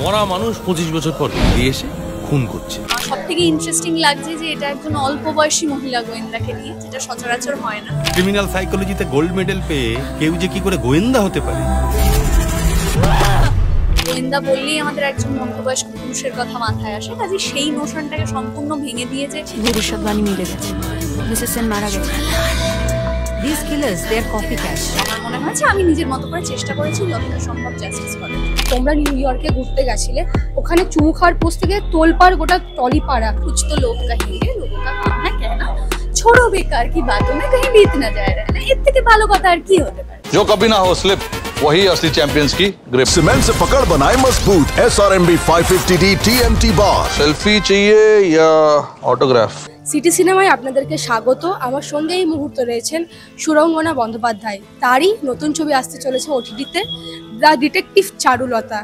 মরা মানুষ 25 বছর পর ফিরে এসে খুন করছে। সবথেকে ইন্টারেস্টিং লাগছে যে এটা একজন অল্প বয়সী মহিলা গোয়েন্দাকে নিয়ে, যেটা সচরাচর হয় না। ক্রিমিনাল সাইকোলজিতে গোল্ড মেডেল পেয়ে কেউ যে কি করে গোয়েন্দা হতে পারে। গোয়েন্দা বললেই আমাদের একজন মধ্যবয়স্ক পুরুষের কথা মাথায় আসে, কাজে সেই নোশনটাকে সম্পূর্ণ ভেঙে দিয়ে যে ভবিষ্যৎবাণী মিলে গেছে, মিসেস সেন মারা গেছে। These killers, they are copycats. আমার মনে হয় যে আমি নিজের মতো করে চেষ্টা করেছি যতটা সম্ভব জাস্টিস করার। তোমরা নিউ ইয়র্কে ঘুরতে গেছিলে, ওখানে চুমু খাওয়ার পোস্ট থেকে তোলপাড় গোটা টলিপাড়া। कुछ तो लोग कहेंगे, लोगों का काम है कहना, छोड़ो बेकार की बातों में कहीं बीत ना जाए रहना। এর থেকে ভালো কথা আর কি হতে পারে? जो कभी ना हो स्लिप, वही असली चैंपियंस की ग्रिप। सीमेंट से पकड़ बनाए मजबूत SRMB 550D TMT बार। सेल्फी चाहिए या ऑटोग्राफ? সিটি সিনেমায় আপনাদেরকে স্বাগত। আমার সঙ্গে এই মুহূর্তে রয়েছেন সুরঙ্গনা বন্দ্যোপাধ্যায়। তারই নতুন ছবি আসতে চলেছে ওটিটিতে, the detective Charulata.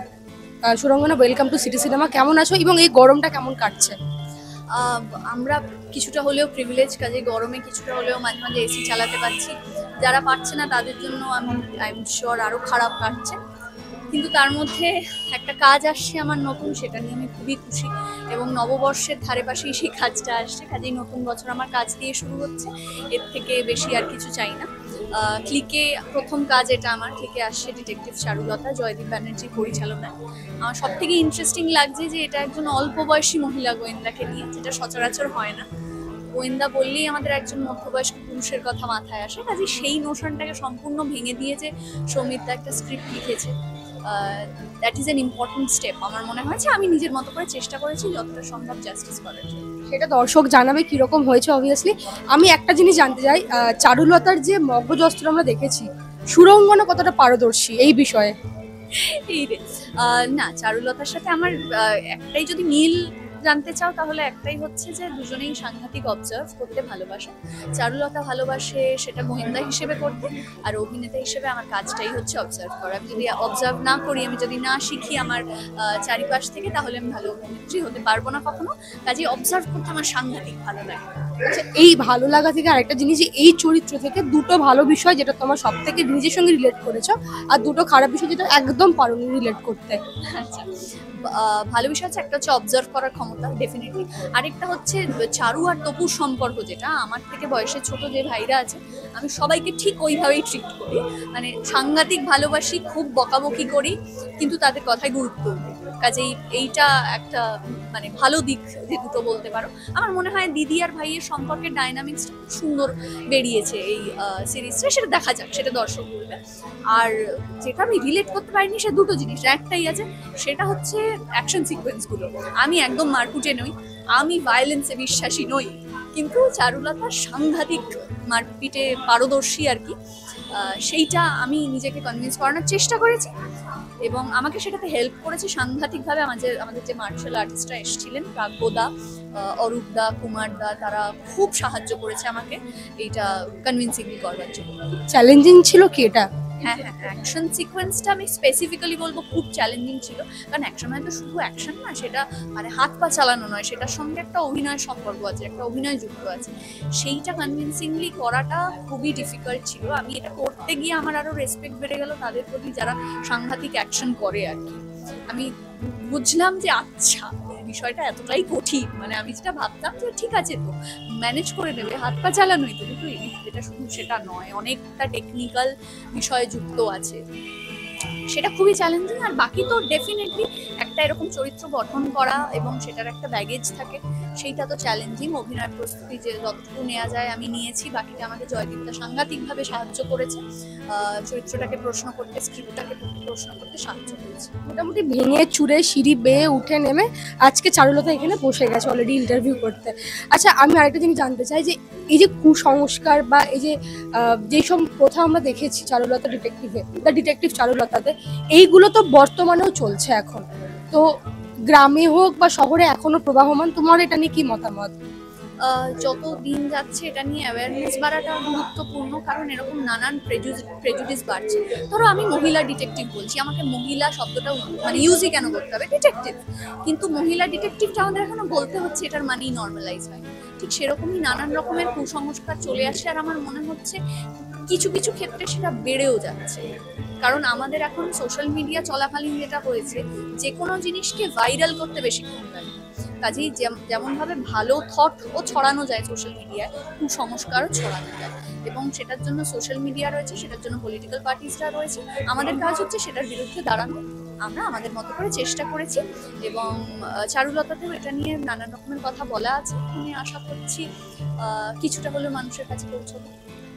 Surangana, welcome to city cinema. কেমন আছো এবং এই গরমটা কেমন কাটছে? আমরা কিছুটা হলেও প্রিভিলেজ, কাজে গরমে কিছুটা হলেও মাঝে মাঝে এসি চালাতে পারছি। যারা পারছে না তাদের জন্য আই এম শিওর আরও খারাপ কাটছে, কিন্তু তার মধ্যে একটা কাজ আসছে আমার নতুন, সেটা নিয়ে আমি খুবই খুশি। এবং নববর্ষের ধারে পাশেই সেই কাজটা আসছে, কাজেই নতুন বছর আমার কাজ দিয়ে শুরু হচ্ছে। এর থেকে বেশি আর কিছু চাই না। ক্লিকে প্রথম কাজ এটা আমার, ক্লিকে আসছে ডিটেকটিভ চারুলতা, জয়দীপ ব্যানার্জির পরিচালনায়। আমার সব থেকে ইন্টারেস্টিং লাগছে যে এটা একজন অল্প বয়সী মহিলা গোয়েন্দাকে নিয়ে, যেটা সচরাচর হয় না। গোয়েন্দা বললেই আমাদের একজন মধ্যবয়স্ক পুরুষের কথা মাথায় আসে, কাজে সেই নোশনটাকে সম্পূর্ণ ভেঙে দিয়ে যে সৌমিত্রা একটা স্ক্রিপ্ট লিখেছে, that is an important step. আমার মনে হয় যে আমি নিজের মতো করে চেষ্টা করেছি যতটা সম্ভব জাস্টিস করার জন্য। সেটা দর্শক জানাবে কীরকম হয়েছে অবভিয়াসলি। আমি একটা জিনিস জানতে চাই, চারুলতার যে মগজ অস্ত্র আমরা দেখেছি, সুরঙ্গনা কতটা পারদর্শী এই বিষয়ে? এই রে না, চারুলতার সাথে আমার একটাই যদি মিল জানতে চাও তাহলে একটাই হচ্ছে যে দুজনেই সাংঘাতিক অবজার্ভ করতে ভালোবাসে। চারুলতা ভালোবাসে সেটা গোয়েন্দা হিসেবে করতে, আর অভিনেতা হিসেবে আমার কাজটাই হচ্ছে অবজার্ভ করা। আমি যদি অবজার্ভ না করি, আমি যদি না শিখি আমার চারিপাশ থেকে, তাহলে আমি ভালো অভিনেত্রী হতে পারবো না কখনো। কাজে অবজার্ভ করতে আমার সাংঘাতিক ভালো লাগে। আচ্ছা, এই ভালো লাগা থেকে আরেকটা জিনিস, এই চরিত্র থেকে দুটো ভালো বিষয় যেটা তোমার সব থেকে নিজের সঙ্গে রিলেট করেছো, আর দুটো খারাপ বিষয় যেটা একদম পারোনি রিলেট করতে। আচ্ছা, ভালো বিষয় হচ্ছে একটা হচ্ছে অবজার্ভ করার ক্ষমতা, ডেফিনেটলি। আরেকটা হচ্ছে চারু আর তপুর সম্পর্ক, যেটা আমার থেকে বয়সে ছোট যে ভাইরা আছে, আমি সবাইকে ঠিক ওইভাবেই ট্রিট করি। মানে সাংঘাতিক ভালোবাসি, খুব বকাবকি করি, কিন্তু তাদের কথায় গুরুত্ব দিই। কাজেই এইটা একটা মানে ভালো দিক যে দুটো বলতে পারো। আমার মনে হয় দিদি আর ভাইয়ের সম্পর্কের ডাইনামিক্সটা খুব সুন্দর বেরিয়েছে এই সিরিজটা, সেটা দেখা যাক, সেটা দর্শক বলবে। আর যেটা আমি রিলেট করতে পারিনি সে দুটো জিনিস, একটাই আছে, সেটা হচ্ছে অ্যাকশন সিকোয়েন্সগুলো। আমি একদম মারকুটে নই, আমি ভায়োলেন্সে বিশ্বাসী নই, কিন্তু চারুলতা সাংঘাতিক মারপিটে পারদর্শী আর কি। সেইটা আমি নিজেকে কনভিন্স করানোর চেষ্টা করেছি এবং আমাকে সেটাতে হেল্প করেছে সাংঘাতিকভাবে আমাদের যে মার্শাল আর্টিস্টরা এসেছিলেন, প্রাজ্ঞদা, অরূপদা, কুমারদা, তারা খুব সাহায্য করেছে আমাকে এইটা কনভিন্সিংলি করবার জন্য। চ্যালেঞ্জিং ছিল কি এটা? হ্যাঁ, অ্যাকশন সিকোয়েন্সটা আমি স্পেসিফিক্যালি বলবো খুব চ্যালেঞ্জিং ছিল, কারণ অ্যাকশন মানে তো শুধু অ্যাকশন না, সেটা মানে হাত পা চালানো নয়, সেটার সঙ্গে একটা অভিনয়ের সম্পর্ক আছে, একটা অভিনয় যুক্ত আছে। সেইটা কনভিন্সিংলি করাটা খুবই ডিফিকাল্ট ছিল। আমি এটা করতে গিয়ে আমার আরও রেসপেক্ট বেড়ে গেল তাদের প্রতি যারা সাংঘাতিক অ্যাকশন করে আর কি। আমি বুঝলাম যে আচ্ছা বিষয়টা এতটাই কঠিন, মানে আমি যেটা ভাবতাম যে ঠিক আছে তো ম্যানেজ করে নেবে, হাত পা চালানোই তো, কিন্তু এটা শুধু সেটা নয়, অনেকটা টেকনিক্যাল বিষয় যুক্ত আছে, সেটা খুবই চ্যালেঞ্জিং। আর বাকি তো ডেফিনেটলি একটা এরকম চরিত্র গঠন করা এবং সেটার একটা ব্যাগেজ থাকে, সেইটা তো চ্যালেঞ্জিং। অভিনয় প্রস্তুতি যে যতটুকু নেওয়া যায় আমি নিয়েছি, বাকিটা আমাকে জয়দীপটা সাংঘাতিকভাবে সাহায্য করেছে, চরিত্রটাকে প্রশ্ন করতে, স্ক্রিপ্টটাকে প্রশ্ন করতে সাহায্য করেছে। মোটামুটি ভেঙে চুরে সিঁড়ি বেয়ে উঠে নেমে আজকে চারুলতা এখানে বসে গেছে অলরেডি ইন্টারভিউ করতে। আচ্ছা, আমি আরেকটা জিনিস জানতে চাই যে এই যে কুসংস্কার বা এই যে যেসব প্রথা আমরা দেখেছি চারুলতা ডিটেকটিভে, দ্য ডিটেকটিভ চারুলতাতে, এইগুলো তো বর্তমানেও চলছে এখন, তো গ্রামে হোক বা শহরে এখনো প্রবাহমান। তোমার এটা নিয়ে কি মতামত? যত দিন যাচ্ছে এটা নিয়ে অ্যাওয়ারনেস বাড়াটা গুরুত্বপূর্ণ, কারণ এরকম নানান প্রেজুডিস বাড়ছে। ধরো আমি মহিলা ডিটেকটিভ বলছি, আমাকে মহিলা শব্দটা মানে ইউজই কেন করতে হবে, ডিটেকটিভ, কিন্তু মহিলা ডিটেকটিভটা আমাদের এখনো বলতে হচ্ছে, এটার মানেই নর্মালাইজ হয়। ঠিক সেরকমই নানান রকমের কুসংস্কার চলে আসে, আর আমার মনে হচ্ছে কিছু কিছু ক্ষেত্রে সেটা বেড়েও যাচ্ছে, কারণ আমাদের এখন সোশ্যাল মিডিয়া চলাকালীন যেটা হয়েছে, যে কোনো জিনিসকে ভাইরাল করতে বেশিক্ষণ লাগে। কাজেই যেমনভাবে ভালো থটও ছড়ানো যায় সোশ্যাল মিডিয়ায়, কুসংস্কারও ছড়ানো যায়, এবং সেটার জন্য সোশ্যাল মিডিয়া রয়েছে, সেটার জন্য পলিটিক্যাল পার্টিসরা রয়েছে। আমাদের কাজ হচ্ছে সেটার বিরুদ্ধে দাঁড়ানো। আমরা আমাদের মতো করে চেষ্টা করেছি, এবং চারুলতাতেও এটা নিয়ে নানান রকমের কথা বলা আছে। আমি আশা করছি কিছুটা হলেও মানুষের কাছে পৌঁছবে।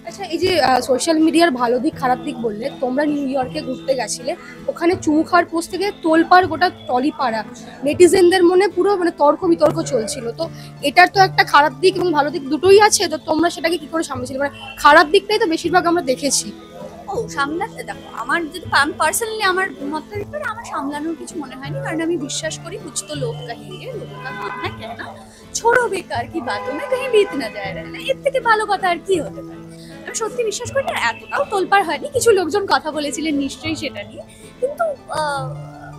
আচ্ছা, এই যে সোশ্যাল মিডিয়ার ভালো দিক খারাপ দিক বললে, তোমরা নিউ ইয়র্কে ঘুরতে গেছিলে, ওখানে চুমু খাওয়ার পোস্ট থেকে তোলপাড় গোটা টলিপাড়া, নেটিজেনদের মনে পুরো মানে তর্ক বিতর্ক চলছিল। তো এটার তো একটা খারাপ দিক এবং ভালো দিক দুটোই আছে, তো তোমরা সেটাকে কি করে সামলেছিলে? মানে খারাপ দিকটাই তো বেশিরভাগ আমরা দেখেছি। সামলাতে দেখো, আমার যদি পার্সোনালি আমার মতটা দিতে পারে, আমার সামলানোর কিছু মনে হয়নি, কারণ আমি বিশ্বাস করি কুছ তো লোক কাহিয়ে লোকটা মাননা কেন ছোড়ো বেকার কি বাতো মে কहीं बीत ना जाए रहना, এর থেকে ভালো কথা আর কি হতে পারে। আমি সত্যি বিশ্বাস করি না এতটাও তোলপাড় হয়নি। কিছু লোকজন কথা বলেছিলেন নিশ্চয়ই সেটা নিয়ে, কিন্তু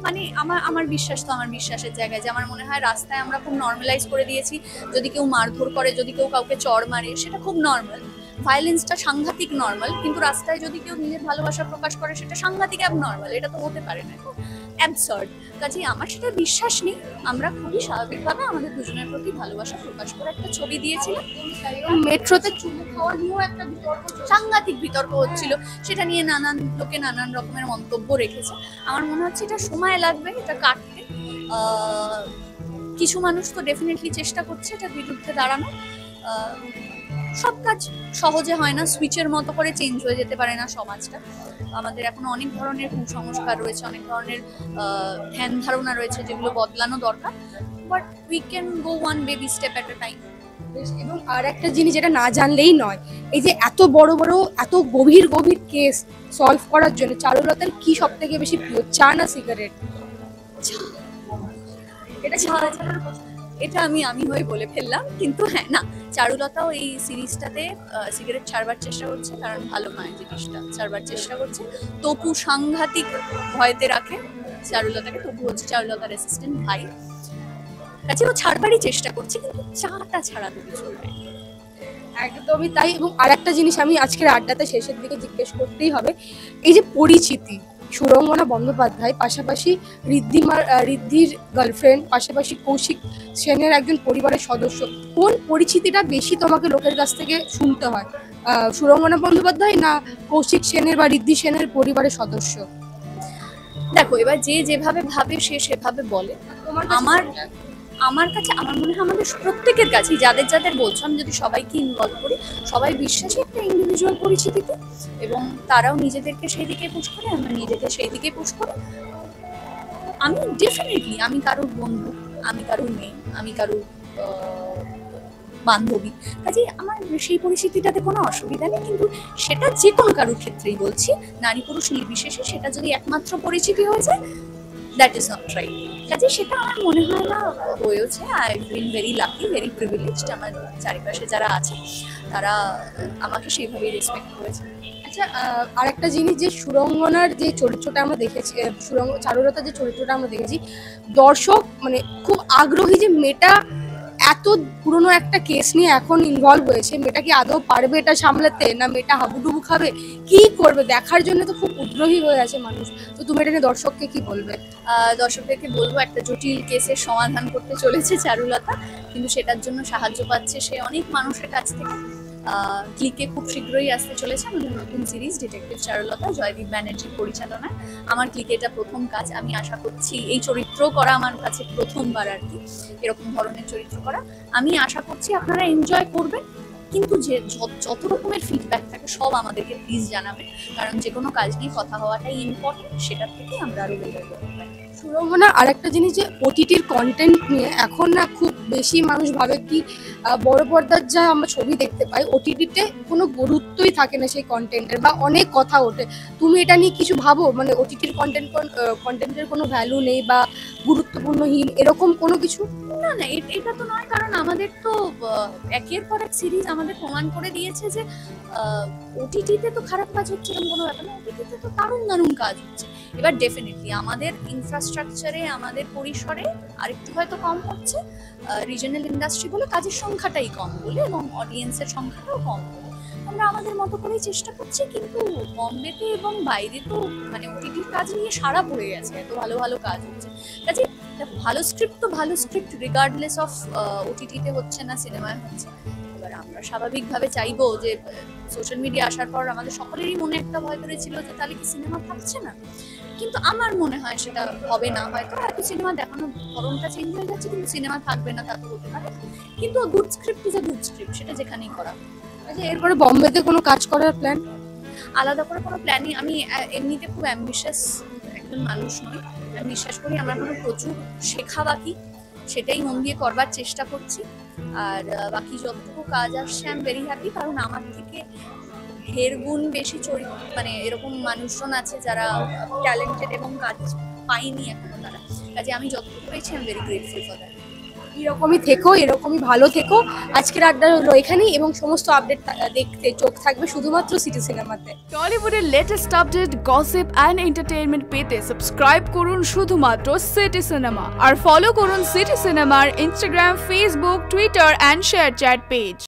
মানে আমার বিশ্বাস তো আমার বিশ্বাসের জায়গায়, যে আমার মনে হয় রাস্তায় আমরা খুব নর্মালাইজ করে দিয়েছি। যদি কেউ মারধর করে, যদি কেউ কাউকে চড় মারে, সেটা খুব নর্মাল, ভায়োলেন্সটা সাংঘাতিক নর্মাল। কিন্তু রাস্তায় যদি কেউ নিজের ভালোবাসা প্রকাশ করে, সেটা সাংঘাতিক অ্যাবনর্মাল। এটা তো হতে পারে না, অ্যাবসার্ড। কাজেই আমার সেটা বিশ্বাস নেই। আমরা খুবই স্বাভাবিকভাবে আমাদের দুজনের প্রতি ভালোবাসা প্রকাশ করে একটা ছবি দিয়েছিলাম। মেট্রোতে চুমু খাওয়া নিয়েও একটা বিতর্ক, সাংঘাতিক বিতর্ক হচ্ছিল, সেটা নিয়ে নানান লোকে নানান রকমের মন্তব্য রেখেছে। আমার মনে হচ্ছে এটা সময় লাগবে এটা কাটতে। কিছু মানুষ তো ডেফিনেটলি চেষ্টা করছে এটার বিরুদ্ধে দাঁড়ানো। সব কাজ সহজে হয় না, সুইচের মতো করে চেঞ্জ হয়ে যেতে পারে না সমাজটা। আমাদের এখনো অনেক ধরনের কুসংস্কার রয়েছে, অনেক ধরনের ধ্যান ধারণা রয়েছে, যেগুলো বদলানো দরকার। But we can go one baby step at A time. এবং আর একটা জিনিস যেটা না জানলেই নয়, এই যে এত বড় বড় এত গভীর গভীর কেস সলভ করার জন্য চারুলতার কি সব থেকে বেশি প্রিয়, চা না সিগারেট? এটা আমি হয়ে বলে ফেললাম, কিন্তু হ্যাঁ, না, চারুলতাও এই সিরিজটাতে সিগারেট ছাড়বার চেষ্টা করছে, কারণ ভালো নয় জিনিসটা, ছাড়বার চেষ্টা করছে। তপু সাংঘাতিক ভয়তে রাখে চারুলতাকে, তপু হচ্ছে চারুলতার অ্যাসিস্ট্যান্ট ভাই, কাছে ও ছাড়বারই চেষ্টা করছে, কিন্তু চাটা ছাড়া তো কিছু নয়। একদমই তাই। এবং আর একটা জিনিস আমি আজকের আড্ডাতে শেষের দিকে জিজ্ঞেস করতেই হবে, এই যে পরিচিতি, সুরঙ্গনা বন্দ্যোপাধ্যায় পাশাপাশি ঋদ্ধির গার্লফ্রেন্ড, পাশাপাশি কৌশিক সেনের একজন পরিবারের সদস্য, কোন পরিচিতিটা বেশি তোমাকে লোকের কাছ থেকে শুনতে হয়, সুরঙ্গনা বন্দ্যোপাধ্যায় না কৌশিক সেনের বা ঋদ্ধি সেনের পরিবারের সদস্য? দেখো, এবার যে যেভাবে ভাবে সে সেভাবে বলে। আমার কাছে আমার মনে হয় আমাদের প্রত্যেকের কাছেই, যাদের যাদের বলছো, আমি যদি সবাইকে ইনভলভ করি, সবাই বিশ্বাসী একটা ইন্ডিভিজুয়াল পরিচিতিতে, এবং তারাও নিজেদেরকে সেই দিকে পুশ করে, আমরা নিজেকে সেই দিকে পুশ করি। আমি ডেফিনেটলি, আমি কারোর বন্ধু, আমি কারোর মেয়ে, আমি কারোর বান্ধবী, কাজেই আমার সেই পরিস্থিতিটাতে কোনো অসুবিধা নেই। কিন্তু সেটা যে কোনো কারোর ক্ষেত্রেই বলছি, নারী পুরুষ নির্বিশেষে, সেটা যদি একমাত্র পরিচিতি হয়ে যায়, দ্যাট ইজ নট রাইট। কাজে সেটা আমার মনে হয় না হয়েছে। I been very lucky, very privileged. আমার চারিপাশে যারা আছে তারা আমাকে সেইভাবেই রেসপেক্ট করেছে। আচ্ছা, আর একটা জিনিস, যে সুরঙ্গনার যে চরিত্রটা আমরা দেখেছি, চারুলতার যে চরিত্রটা আমরা দেখেছি, দর্শক মানে খুব আগ্রহী যে মেয়েটা এত পুরনো একটা কেস নিয়ে এখন ইনভলভ হয়েছে, মেয়েটা কি আদৌ পারবে এটা সামলাতে, না মেয়েটা হাবুডুবু খাবে, কি করবে, দেখার জন্য তো খুব উদ্গ্রহী হয়ে আছে মানুষ। তো তুমি এটা নিয়ে দর্শককে কি বলবে? দর্শকদেরকে বলবো, একটা জটিল কেসের সমাধান করতে চলেছে চারুলতা, কিন্তু সেটার জন্য সাহায্য পাচ্ছে সে অনেক মানুষের কাছ থেকে। ক্লিকে খুব শীঘ্রই আসতে চলেছে আমাদের নতুন সিরিজ ডিটেকটিভ চারুলতা, জয়দীপ ব্যানার্জির পরিচালনায়। আমার ক্লিকে এটা প্রথম কাজ। আমি আশা করছি এই চরিত্র করা আমার কাছে প্রথমবার আর কি, এরকম ধরনের চরিত্র করা। আমি আশা করছি আপনারা এনজয় করবেন, কিন্তু যে যত রকমের ফিডব্যাক থাকে সব আমাদেরকে প্লিজ জানাবেন, কারণ যে কোনো কাজ নিয়ে কথা হওয়াটাই ইম্পর্টেন্ট, সেটার থেকে আমরা আরও বেটার করতে পারি। সুরঙ্গনা, আর একটা জিনিস, যে ওটিটির কন্টেন্ট নিয়ে এখন না খুব বেশি মানুষ ভাবে কি বড় পর্দার যা আমরা ছবি দেখতে পাই, ওটিটিতে কোনো গুরুত্বই থাকে না সেই কন্টেন্টের, বা অনেক কথা ওঠে। তুমি এটা নিয়ে কিছু ভাবো, মানে ওটিটির কন্টেন্টের কোনো ভ্যালু নেই বা গুরুত্বপূর্ণহীন, এরকম কোনো কিছু? না না, এটা তো নয়, কারণ আমাদের তো একের পর এক সিরিজ আমাদের প্রমাণ করে দিয়েছে যে ওটিটিতে তো খারাপ কাজ হচ্ছে এরকম কোনো ব্যাপার না, ওটিটিতে তো দারুণ দারুণ কাজ হচ্ছে। এবার ডেফিনেটলি আমাদের ইনফ্রাস্ট্রাকচারে, আমাদের পরিসরে আরেকটু হয়তো কম হচ্ছে, রিজনাল ইন্ডাস্ট্রি বলে কাজের সংখ্যাটাই কম বলে, এবং অডিয়েন্সের সংখ্যাটাও কম বলে। আমরা আমাদের মতো করেই চেষ্টা করছি, কিন্তু বম্বেতে এবং বাইরে তো মানে ওটিটির কাজ নিয়ে সারা পড়ে গেছে, এত ভালো ভালো কাজ হচ্ছে। কাজে ভালো স্ক্রিপ্ট তো ভালো স্ক্রিপ্ট রিগার্ডলেস অফ ওটিটিতে হচ্ছে না সিনেমায় হচ্ছে। এবার আমরা স্বাভাবিকভাবে চাইবো যে সোশ্যাল মিডিয়া আসার পর আমাদের সকলেরই মনে একটা ভয় করেছিল যে তাহলে কি সিনেমা থাকছে না, কিন্তু আমার মনে হয় সেটা হবে না। হয়তো সিনেমা দেখানোর ধরনটা চেঞ্জ হয়ে যাচ্ছে, কিন্তু সিনেমা থাকবে না তা তো হতে পারে। কিন্তু good script is a good script, সেটা যেখানেই করা। আচ্ছা, এরপরে বম্বেতে কোনো কাজ করার প্ল্যান? আলাদা করে কোনো প্ল্যানিং, আমি এমনিতে খুব অ্যাম্বিশাস একজন মানুষ নই। আমি বিশ্বাস করি আমার কোনো প্রচুর শেখা বাকি, সেটাই মন দিয়ে করবার চেষ্টা করছি। আর বাকি যতটুকু কাজ আসছে আই এম ভেরি হ্যাপি, কারণ আমার থেকে ঢের গুণ বেশি মানে এরকম মানুষজন আছে যারা ট্যালেন্টেড এবং কাজ পাইনি এখনো তারা। কাজে আমি যতটুকু পেয়েছি I am very grateful for that. এরকমই থেকো, এরকমই ভালো থেকো। আজকের আড্ডা হলো এখানেই, এবং সমস্ত আপডেট দেখতে চোখ থাকবে শুধুমাত্র সিটি সিনেমাতে। টলিউডের latest update, gossip and entertainment পেতে সাবস্ক্রাইব করুন শুধুমাত্র সিটি সিনেমা, আর ফলো করুন সিটি সিনেমার Instagram, Facebook, Twitter and ShareChat page.